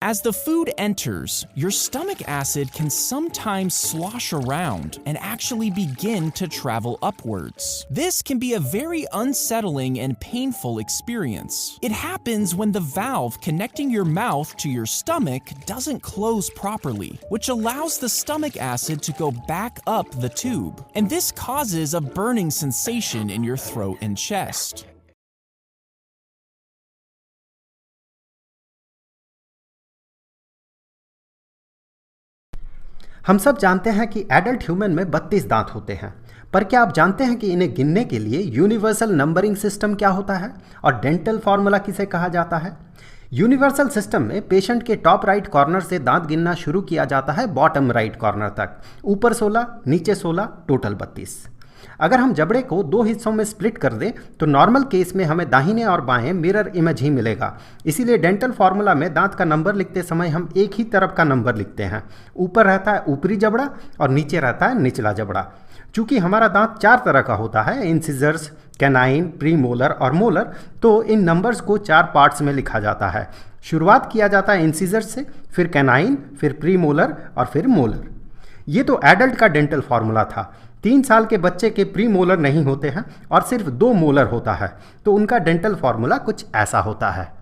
As the food enters, your stomach acid can sometimes slosh around and actually begin to travel upwards. This can be a very unsettling and painful experience. It happens when the valve connecting your mouth to your stomach doesn't close properly, which allows the stomach acid to go back up the tube, and this causes a burning sensation in your throat and chest. हम सब जानते हैं कि adult human में 32 दांत होते हैं, पर क्या आप जानते हैं कि इन्हें गिनने के लिए यूनिवर्सल नंबरिंग सिस्टम क्या होता है और डेंटल फार्मूला किसे कहा जाता है? यूनिवर्सल सिस्टम में पेशेंट के टॉप राइट कॉर्नर से दांत गिनना शुरू किया जाता है बॉटम राइट कॉर्नर तक, ऊपर 16, नीचे 16, टोटल 32। अगर हम जबड़े को दो हिस्सों में स्प्लिट कर दें तो नॉर्मल केस में हमें दाहिने और बाएं मिरर इमेज ही मिलेगा। इसीलिए डेंटल फार्मूला में दांत का नंबर लिखते समय हम एक ही तरफ का नंबर लिखते हैं। ऊपर रहता है ऊपरी जबड़ा और नीचे रहता है निचला जबड़ा। चूंकि हमारा दांत 4 तरह का होता है, इंसिजर्स, कैनाइन, प्रीमोलर और मोलर, तो इन नंबर्स को 4 पार्ट्स में लिखा जाता है। शुरुआत किया जाता है इंसिजर्स से, फिर कैनाइन, फिर प्रीमोलर और फिर मोलर। ये तो एडल्ट का डेंटल फार्मूला था। 3 साल के बच्चे के प्री मोलर नहीं होते हैं और सिर्फ 2 मोलर होता है, तो उनका डेंटल फार्मूला कुछ ऐसा होता है।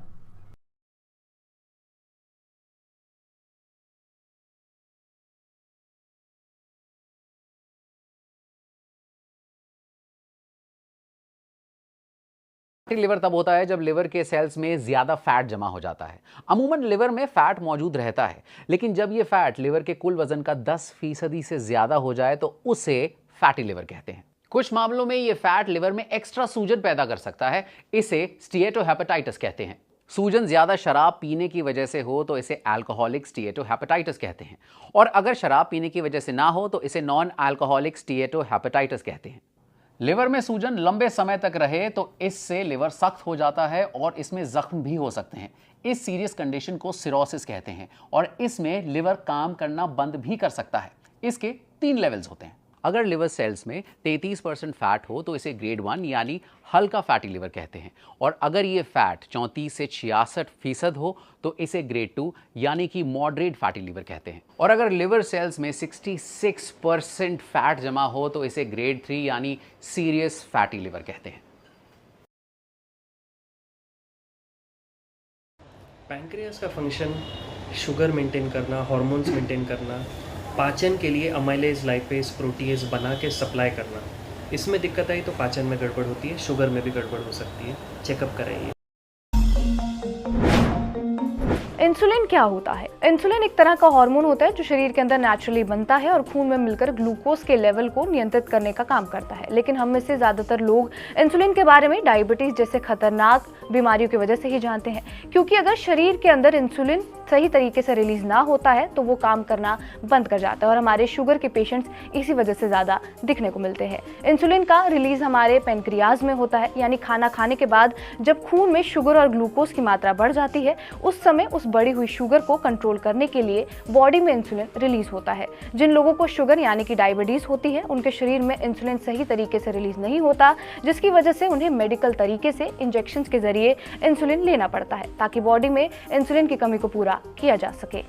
लिवर तब होता है जब लिवर के सेल्स में ज्यादा फैट जमा हो जाता है। अमूमन लिवर में फैट मौजूद रहता है, लेकिन जब ये फैट लिवर के कुल वजन का 10% से ज्यादा हो जाए तो उसे फैटी लिवर कहते हैं। कुछ मामलों में ये फैट लिवर में एक्स्ट्रा सूजन पैदा कर सकता है, इसे स्टीएटोहेपेटाइटिस कहते हैं। सूजन ज्यादा शराब पीने की वजह से हो तो इसे अल्कोहलिक स्टीएटोहेपेटाइटिस कहते हैं, और अगर शराब पीने की वजह से ना हो तो इसे नॉन अल्कोहलिक स्टीएटोहेपेटाइटिस कहते हैं। लिवर में सूजन लंबे समय तक रहे तो इससे लिवर सख्त हो जाता है और इसमें जख्म भी हो सकते हैं। इस सीरियस कंडीशन को सिरोसिस कहते हैं और इसमें लिवर काम करना बंद भी कर सकता है। इसके 3 लेवल्स होते हैं। अगर लिवर सेल्स में 33% फैट हो तो इसे ग्रेड 1 यानी हल्का फैटी लिवर कहते हैं, और अगर ये फैट 34 से 66% हो तो इसे ग्रेड 2 यानी कि मॉडरेट फैटी लिवर कहते हैं, और अगर लिवर सेल्स में 66% फैट जमा हो तो इसे ग्रेड 3 यानी सीरियस फैटी लिवर कहते हैं। पैंक्रियास का फंक्शन शुगर मेंटेन करना, हार्मोन्स मेंटेन करना, पाचन के लिए अमाइलेज, लाइपेज, प्रोटीएज बना के सप्लाई करना। इसमें दिक्कत आई तो पाचन में गड़बड़ होती है, शुगर में भी गड़बड़ हो सकती है। चेकअप कराइए। इंसुलिन क्या होता है? इंसुलिन एक तरह का हार्मोन होता है जो शरीर के अंदर नेचुरली बनता है और खून में मिलकर ग्लूकोज के लेवल को नियंत्रित करने का काम करता है। लेकिन हम में से ज़्यादातर लोग इंसुलिन के बारे में डायबिटीज़ जैसे खतरनाक बीमारियों की वजह से ही जानते हैं, क्योंकि अगर शरीर के अंदर इंसुलिन सही तरीके से रिलीज ना होता है तो वो काम करना बंद कर जाता है, और हमारे शुगर के पेशेंट्स इसी वजह से ज़्यादा दिखने को मिलते हैं। इंसुलिन का रिलीज हमारे पेनक्रियाज में होता है, यानी खाना खाने के बाद जब खून में शुगर और ग्लूकोज की मात्रा बढ़ जाती है, उस समय उस बढ़ी हुई शुगर को कंट्रोल करने के लिए बॉडी में इंसुलिन रिलीज होता है। जिन लोगों को शुगर यानी कि डायबिटीज होती है, उनके शरीर में इंसुलिन सही तरीके से रिलीज नहीं होता, जिसकी वजह से उन्हें मेडिकल तरीके से इंजेक्शन के जरिए इंसुलिन लेना पड़ता है ताकि बॉडी में इंसुलिन की कमी को पूरा किया जा सके।